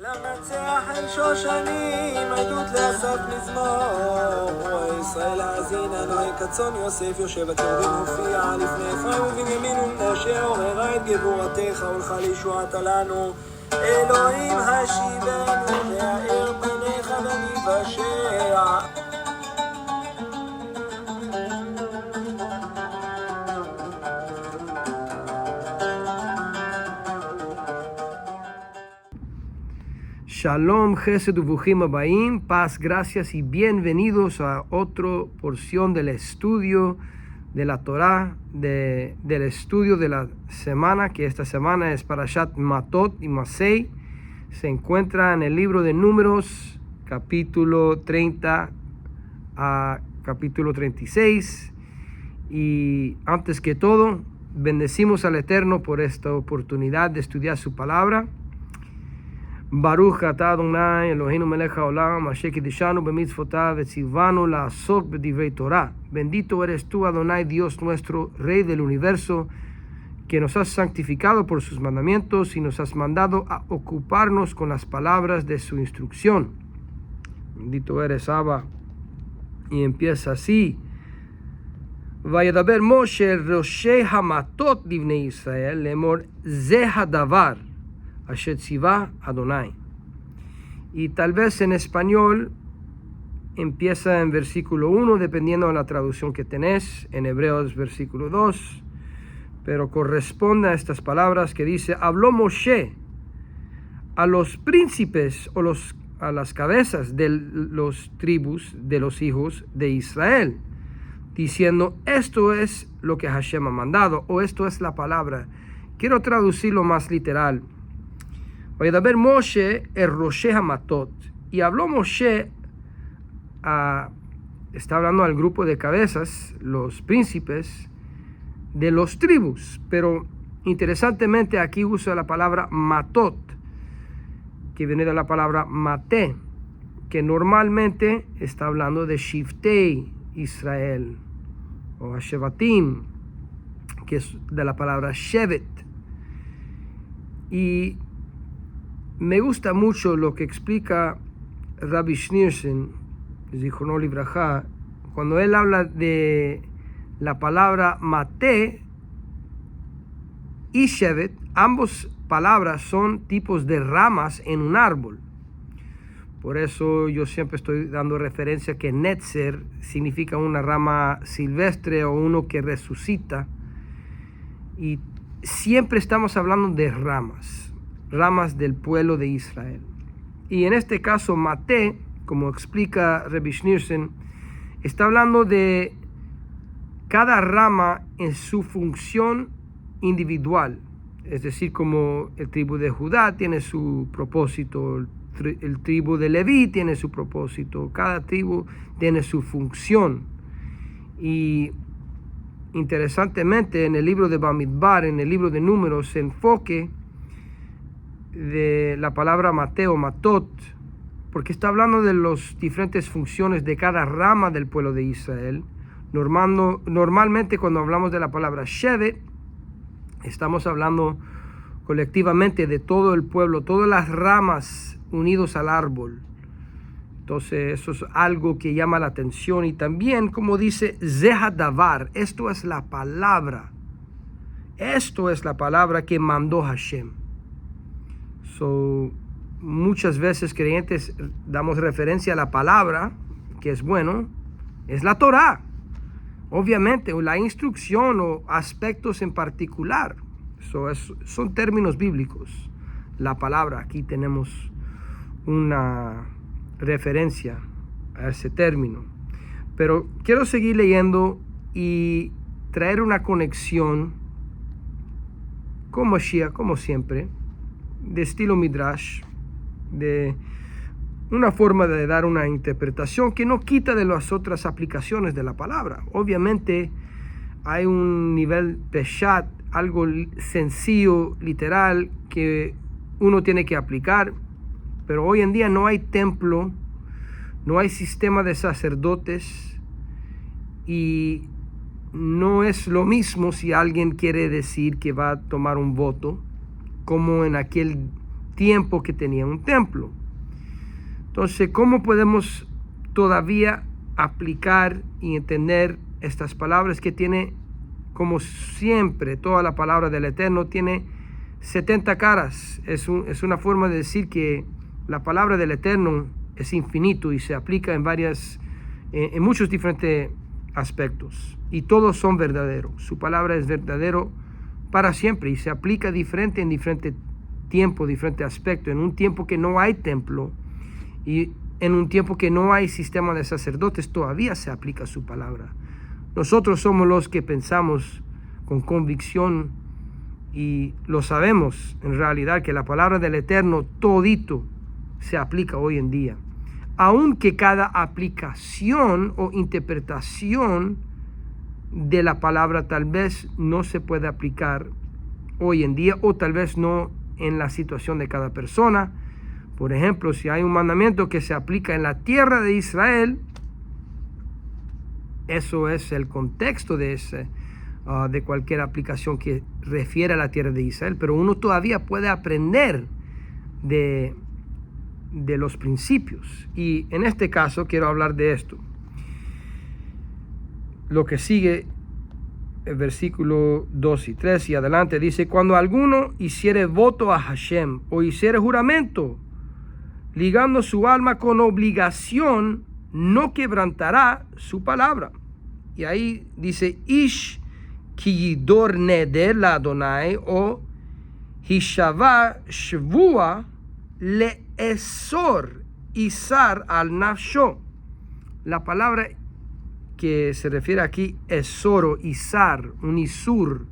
למנצח אין שושנים, עדות לאסף מזמור. ישראל האזינה, נוהי כצאן יוסף, יושב הקרדין הופיע לפני אפרים ובנימין ומנשה, עוררה את גבורתך ולך לישועתה לנו. אלוהים השיבנו והאר פניך וניוושע. Shalom, Gesed Uvuchim Abaim, paz, gracias y bienvenidos a otra porción del estudio de la Torah, del estudio de la semana, que esta semana es Parashat Matot y Masei. Se encuentra en el libro de Números, capítulo 30 a capítulo 36. Y antes que todo, bendecimos al Eterno por esta oportunidad de estudiar su palabra. Baruch atah Adonai Eloheinu melech haolam asher kiddushanu b'mitzvotav v'tzivanu la'asok b'divrei Torah. Bendito eres tú, Adonai, Dios nuestro, Rey del universo, que nos has santificado por sus mandamientos y nos has mandado a ocuparnos con las palabras de su instrucción. Bendito eres, Abba. Y empieza así. Vayadaber Moshe roshei hamatot livnei Israel lemor ze hadavar Asher tzivah Adonai. Y tal vez en español empieza en versículo 1, dependiendo de la traducción que tenés. En hebreo es versículo 2, pero corresponde a estas palabras que dice: habló Moshe a los príncipes o a las cabezas de los tribus de los hijos de Israel, diciendo: esto es lo que Hashem ha mandado, o esto es la palabra. Quiero traducirlo más literal. Vayadaber Moshe el roshei hamatot. Y habló Moshe, está hablando al grupo de cabezas, los príncipes de los tribus. Pero interesantemente aquí usa la palabra matot, que viene de la palabra mate, que normalmente está hablando de Shiftei Israel, o Shevatim, que es de la palabra Shevet. Y me gusta mucho lo que explica Rabbi Schneerson, Zichrono Libraja, cuando él habla de la palabra mate y shevet. Ambos palabras son tipos de ramas en un árbol. Por eso yo siempre estoy dando referencia que netzer significa una rama silvestre o uno que resucita. Y siempre estamos hablando de ramas del pueblo de Israel. Y en este caso, mate, como explica Rabbi Schneerson, está hablando de cada rama en su función individual. Es decir, como el tribu de Judá tiene su propósito, el tribu de Leví tiene su propósito, cada tribu tiene su función. Y interesantemente, en el libro de Bamidbar, en el libro de Números, se enfoque de la palabra mateo, matot, porque está hablando de las diferentes funciones de cada rama del pueblo de Israel. Normalmente cuando hablamos de la palabra shevet, estamos hablando colectivamente de todo el pueblo, todas las ramas unidos al árbol. Entonces eso es algo que llama la atención. Y también, como dice Zehadavar, esto es la palabra que mandó Hashem. Muchas veces creyentes damos referencia a la palabra, que es bueno, es la Torah. Obviamente, la instrucción o aspectos en particular. Son términos bíblicos. La palabra, aquí tenemos una referencia a ese término. Pero quiero seguir leyendo y traer una conexión con Mashiach, como siempre, de estilo Midrash, de una forma de dar una interpretación que no quita de las otras aplicaciones de la palabra. Obviamente hay un nivel peshat, algo sencillo, literal, que uno tiene que aplicar, pero hoy en día no hay templo, no hay sistema de sacerdotes, y no es lo mismo si alguien quiere decir que va a tomar un voto, como en aquel tiempo que tenía un templo. Entonces, ¿cómo podemos todavía aplicar y entender estas palabras que tiene, como siempre, toda la palabra del Eterno tiene 70 caras? Es una forma de decir que la palabra del Eterno es infinito y se aplica en muchos diferentes aspectos, y todos son verdaderos. Su palabra es verdadero para siempre y se aplica diferente en diferente tiempo, diferente aspecto. En un tiempo que no hay templo y en un tiempo que no hay sistema de sacerdotes, todavía se aplica su palabra. Nosotros somos los que pensamos con convicción y lo sabemos en realidad que la palabra del Eterno todito se aplica hoy en día, aunque cada aplicación o interpretación de la palabra tal vez no se puede aplicar hoy en día, o tal vez no en la situación de cada persona. Por ejemplo, si hay un mandamiento que se aplica en la tierra de Israel, eso es el contexto de cualquier aplicación que refiere a la tierra de Israel, pero uno todavía puede aprender de los principios. Y en este caso quiero hablar de esto. Lo que sigue, el versículo 2 y 3 y adelante, dice: cuando alguno hiciere voto a Hashem o hiciere juramento, ligando su alma con obligación, no quebrantará su palabra. Y ahí dice: Ish ki yidor neder la Adonai o hishava shvua le esor isar al nafsho. La palabra que se refiere aquí, esor o isar, un isur,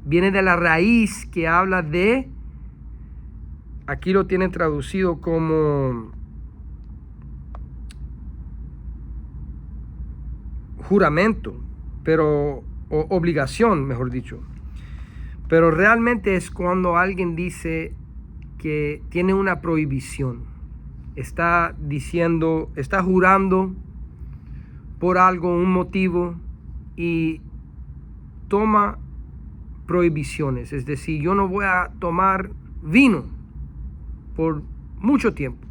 viene de la raíz que habla de, aquí lo tienen traducido como juramento, o obligación, mejor dicho. Pero realmente es cuando alguien dice que tiene una prohibición. Está diciendo, está jurando por algo, un motivo, y toma prohibiciones. Es decir, yo no voy a tomar vino por mucho tiempo.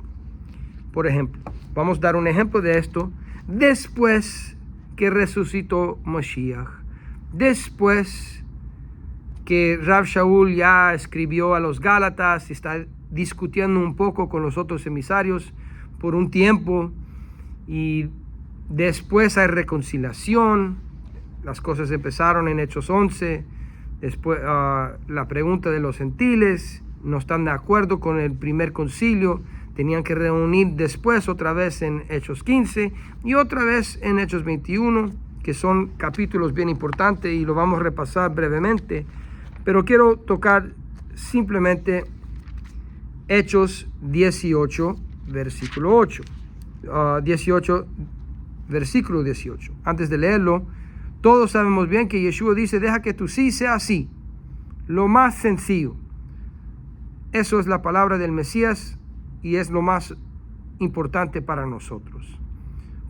Por ejemplo, vamos a dar un ejemplo de esto. Después que resucitó Mashiach, después que Rav Shaul ya escribió a los Gálatas, está discutiendo un poco con los otros emisarios por un tiempo, y después hay reconciliación. Las cosas empezaron en Hechos 11. Después la pregunta de los gentiles, no están de acuerdo con el primer concilio, tenían que reunir después otra vez en Hechos 15 y otra vez en Hechos 21, que son capítulos bien importantes y lo vamos a repasar brevemente, pero quiero tocar simplemente Hechos 18, versículo 8. 18, versículo 18. Antes de leerlo, todos sabemos bien que Yeshua dice: deja que tu sí sea sí. Lo más sencillo. Eso es la palabra del Mesías y es lo más importante para nosotros.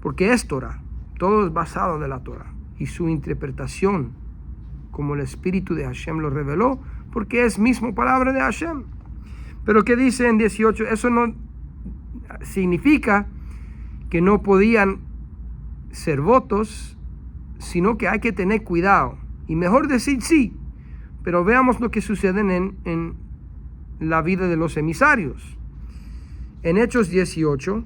Porque es Torah. Todo es basado en la Torah y su interpretación, como el Espíritu de Hashem lo reveló, porque es mismo palabra de Hashem. Pero ¿qué dice en 18? Eso no significa que no podían ser votos, sino que hay que tener cuidado y mejor decir sí. Pero veamos lo que sucede en la vida de los emisarios. En Hechos 18,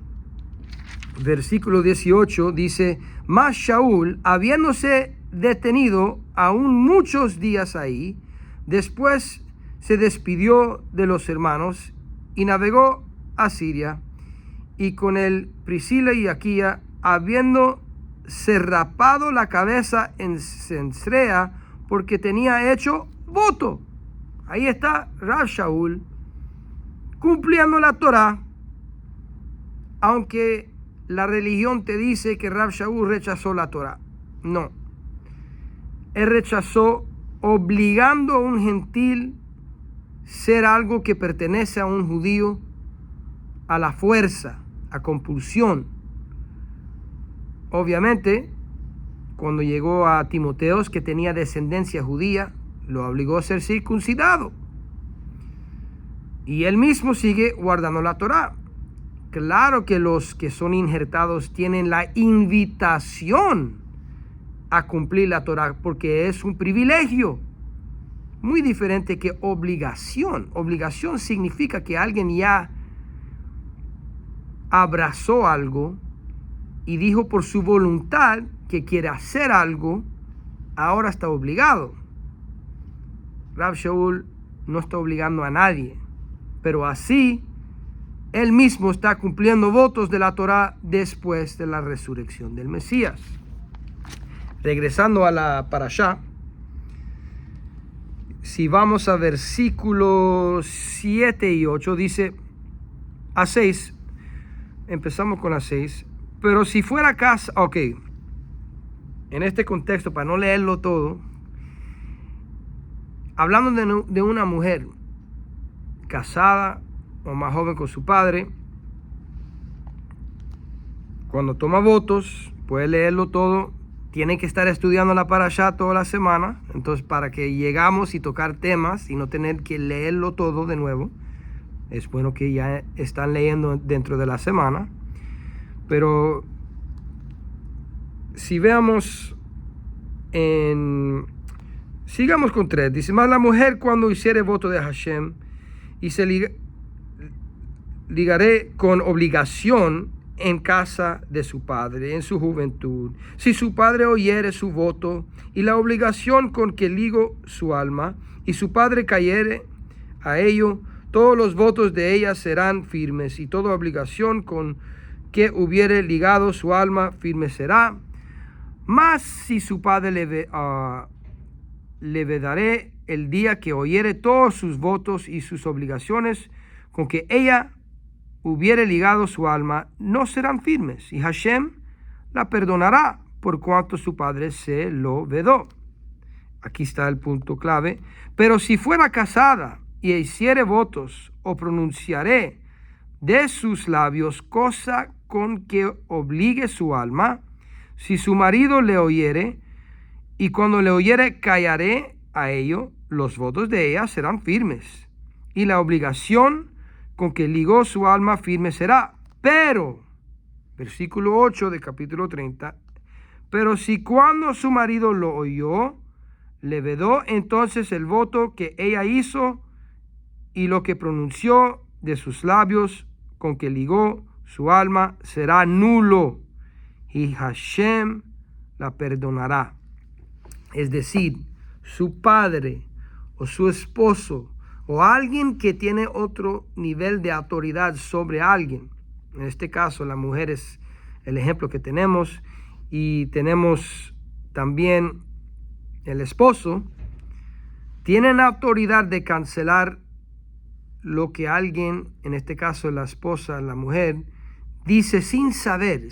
versículo 18, dice: mas Shaul, habiéndose detenido aún muchos días ahí, después se despidió de los hermanos y navegó a Siria, y con él Priscila y Aquila, habiéndose rapado la cabeza en Cencrea, porque tenía hecho voto. Ahí está Rav Shaul cumpliendo la Torah, aunque la religión te dice que Rav Shaul rechazó la Torah. No, él rechazó obligando a un gentil ser algo que pertenece a un judío a la fuerza, a compulsión. Obviamente, cuando llegó a Timoteos, que tenía descendencia judía, lo obligó a ser circuncidado. y él mismo sigue guardando la Torá. Claro que los que son injertados tienen la invitación a cumplir la Torá porque es un privilegio. Muy diferente que obligación. Obligación significa que alguien ya abrazó algo y dijo por su voluntad que quiere hacer algo, ahora está obligado. Rav Shaul no está obligando a nadie, pero así él mismo está cumpliendo votos de la Torá después de la resurrección del Mesías. Regresando a la parashá, si vamos a versículos 7 y 8, dice a 6, empezamos con a 6, pero si fuera casa, ok, en este contexto, para no leerlo todo, hablando de una mujer casada o más joven con su padre, cuando toma votos, puede leerlo todo, tiene que estar estudiando la parashá toda la semana, entonces para que llegamos y tocar temas y no tener que leerlo todo de nuevo, es bueno que ya están leyendo dentro de la semana. Pero si veamos sigamos con 3, dice, más la mujer cuando hiciere voto de Hashem y se ligaré con obligación en casa de su padre, en su juventud. Si su padre oyere su voto y la obligación con que ligo su alma, y su padre cayere a ello, todos los votos de ella serán firmes, y toda obligación con que hubiere ligado su alma firme será. Mas si su padre le vedaré el día que oyere todos sus votos y sus obligaciones con que ella hubiere ligado su alma, no serán firmes, y Hashem la perdonará por cuanto su padre se lo vedó. Aquí está el punto clave. Pero si fuera casada y hiciere votos o pronunciaré de sus labios cosa con que obligue su alma, si su marido le oyere, y cuando le oyere callaré a ello, los votos de ella serán firmes, y la obligación con que ligó su alma firme será. Pero, versículo 8 de capítulo 30, pero si cuando su marido lo oyó, le vedó, entonces el voto que ella hizo y lo que pronunció de sus labios con que ligó su alma será nulo, y Hashem la perdonará. Es decir, su padre o su esposo o alguien que tiene otro nivel de autoridad sobre alguien. En este caso, la mujer es el ejemplo que tenemos, y tenemos también el esposo. Tienen autoridad de cancelar lo que alguien, en este caso la esposa, la mujer, dice sin saber,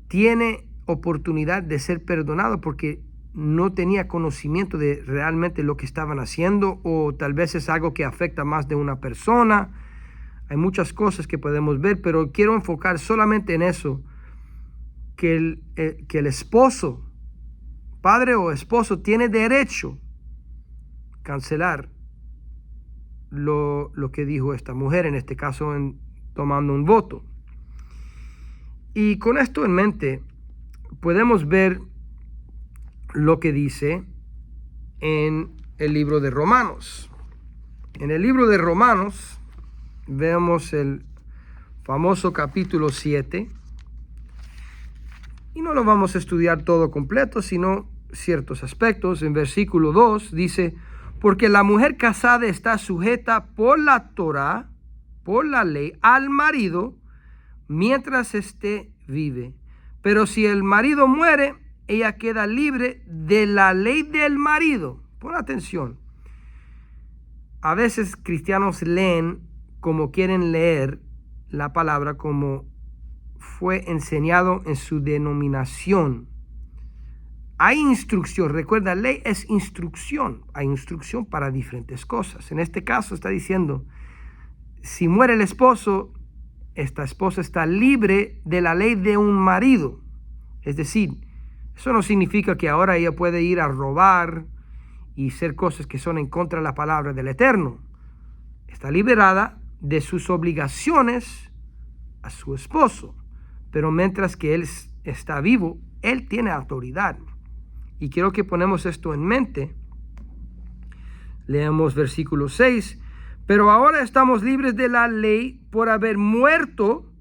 tiene oportunidad de ser perdonado porque no tenía conocimiento de realmente lo que estaban haciendo, o tal vez es algo que afecta más de una persona. Hay muchas cosas que podemos ver, pero quiero enfocar solamente en eso, que el esposo, padre o esposo, tiene derecho a cancelar lo que dijo esta mujer, en este caso tomando un voto. Y con esto en mente, podemos ver lo que dice en el libro de Romanos. En el libro de Romanos vemos el famoso capítulo 7, y no lo vamos a estudiar todo completo, sino ciertos aspectos. En versículo 2 dice, porque la mujer casada está sujeta por la Torá, por la ley, al marido, mientras éste vive. Pero si el marido muere, ella queda libre de la ley del marido. Pon atención. A veces cristianos leen como quieren leer la palabra, como fue enseñado en su denominación. Hay instrucción. Recuerda, ley es instrucción. Hay instrucción para diferentes cosas. En este caso está diciendo, si muere el esposo, esta esposa está libre de la ley de un marido. Es decir, eso no significa que ahora ella puede ir a robar y hacer cosas que son en contra de la palabra del Eterno. Está liberada de sus obligaciones a su esposo, pero mientras que él está vivo, él tiene autoridad. Y quiero que ponemos esto en mente. Leamos versículo 6. Pero ahora estamos libres de la ley por haber muerto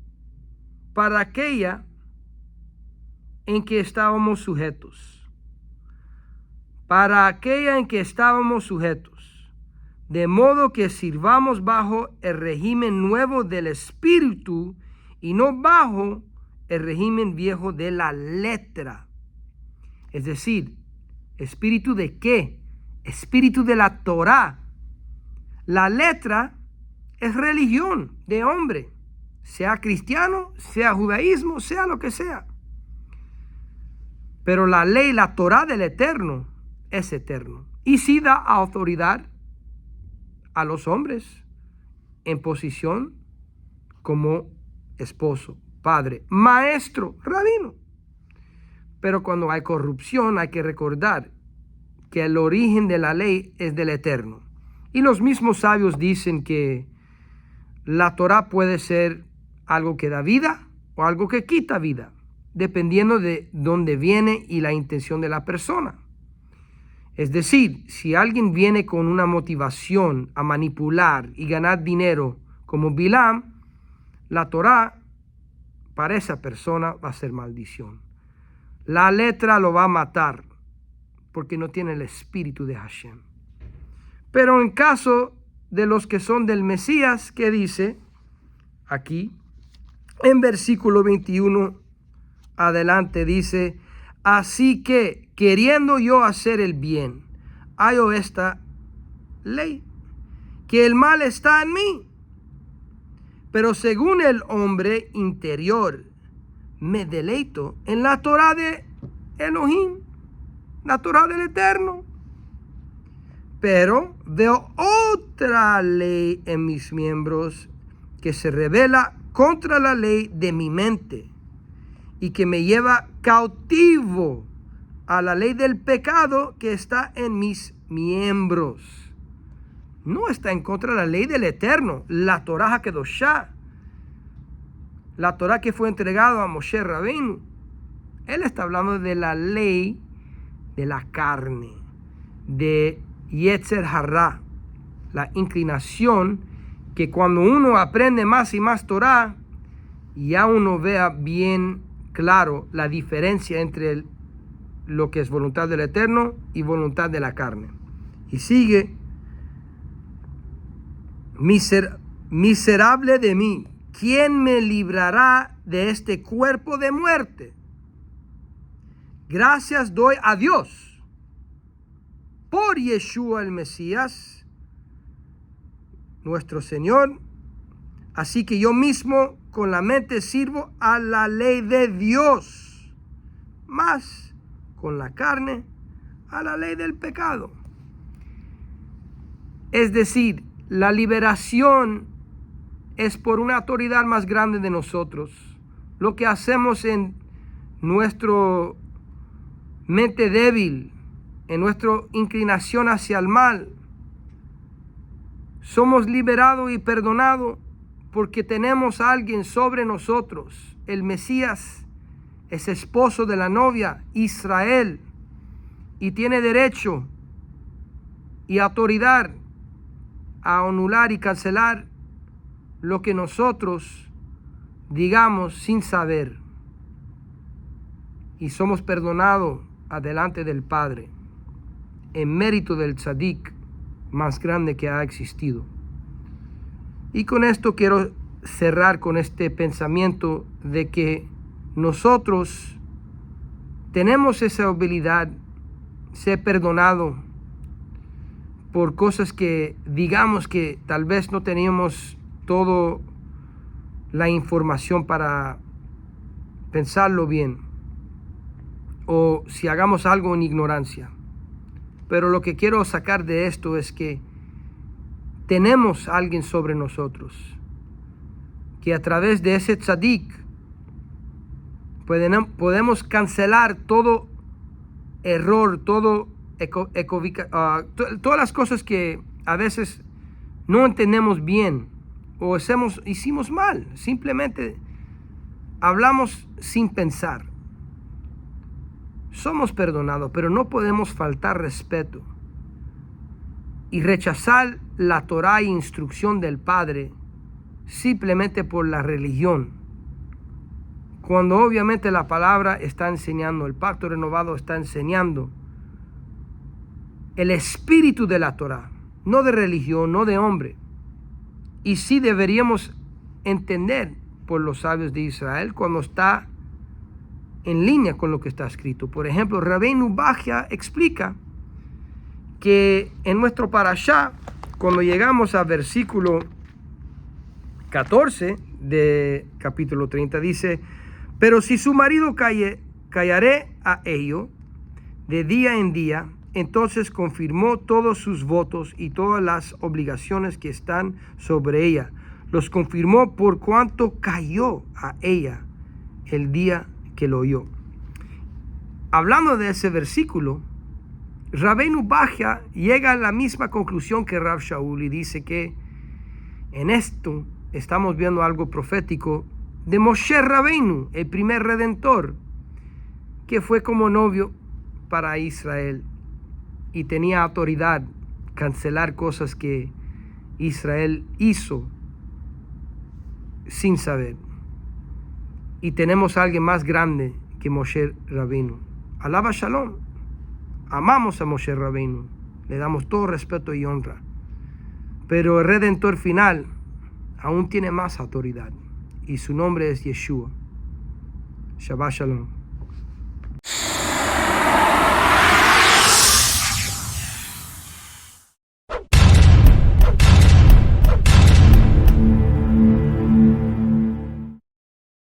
para aquella en que estábamos sujetos. Para aquella en que estábamos sujetos. De modo que sirvamos bajo el régimen nuevo del Espíritu y no bajo el régimen viejo de la letra. Es decir, ¿espíritu de qué? Espíritu de la Torá. La letra es religión de hombre, sea cristiano, sea judaísmo, sea lo que sea. Pero la ley, la Torá del Eterno, es eterno. Y sí da autoridad a los hombres en posición como esposo, padre, maestro, rabino. Pero cuando hay corrupción hay que recordar que el origen de la ley es del Eterno. Y los mismos sabios dicen que la Torá puede ser algo que da vida o algo que quita vida, dependiendo de dónde viene y la intención de la persona. Es decir, si alguien viene con una motivación a manipular y ganar dinero como Bilam, la Torá para esa persona va a ser maldición. La letra lo va a matar porque no tiene el espíritu de Hashem. Pero en caso de los que son del Mesías, ¿qué dice aquí? En versículo 21 adelante dice: así que, queriendo yo hacer el bien, hallo esta ley, que el mal está en mí. Pero según el hombre interior, me deleito en la Torá de Elohim, la Torá del Eterno. Pero veo otra ley en mis miembros que se revela contra la ley de mi mente y que me lleva cautivo a la ley del pecado que está en mis miembros. No está en contra de la ley del Eterno, la Torá HaKedoshá, la Torá que fue entregada a Moshe Rabbeinu. Él está hablando de la ley de la carne, de Yetzer Hará, la inclinación que cuando uno aprende más y más Torá, ya uno vea bien claro la diferencia entre lo que es voluntad del Eterno y voluntad de la carne. Y sigue: miserable de mí, ¿quién me librará de este cuerpo de muerte? Gracias doy a Dios por Yeshua el Mesías, nuestro Señor. Así que yo mismo con la mente sirvo a la ley de Dios, más con la carne a la ley del pecado. Es decir, la liberación es por una autoridad más grande de nosotros. Lo que hacemos en nuestro mente débil, en nuestra inclinación hacia el mal, somos liberados y perdonados porque tenemos a alguien sobre nosotros. El Mesías es esposo de la novia Israel y tiene derecho y autoridad a anular y cancelar lo que nosotros digamos sin saber, y somos perdonados adelante del Padre en mérito del tzadik más grande que ha existido. Y con esto quiero cerrar con este pensamiento de que nosotros tenemos esa habilidad, ser perdonado por cosas que digamos que tal vez no teníamos toda la información para pensarlo bien, o si hagamos algo en ignorancia. Pero lo que quiero sacar de esto es que tenemos a alguien sobre nosotros, que a través de ese tzadik podemos cancelar todo error, todo todas las cosas que a veces no entendemos bien o hicimos mal. Simplemente hablamos sin pensar. Somos perdonados, pero no podemos faltar respeto y rechazar la Torá e instrucción del Padre simplemente por la religión. Cuando obviamente la palabra está enseñando, el pacto renovado está enseñando el espíritu de la Torá, no de religión, no de hombre. Y sí deberíamos entender por los sabios de Israel cuando está en línea con lo que está escrito. Por ejemplo, Rabbeinu Bachya explica que en nuestro parashá, cuando llegamos a versículo 14 de capítulo 30, dice: pero si su marido callaré a ello de día en día, entonces confirmó todos sus votos y todas las obligaciones que están sobre ella. Los confirmó por cuanto cayó a ella el día que lo oyó. Hablando de ese versículo, Rabbeinu Bachya llega a la misma conclusión que Rav Shaul y dice que en esto estamos viendo algo profético de Moshe Rabbeinu, el primer redentor, que fue como novio para Israel y tenía autoridad cancelar cosas que Israel hizo sin saber. Y tenemos a alguien más grande que Moshe Rabbeinu. Alaba Shalom. Amamos a Moshe Rabbeinu, le damos todo respeto y honra, pero el redentor final aún tiene más autoridad y su nombre es Yeshua. Shabbat Shalom.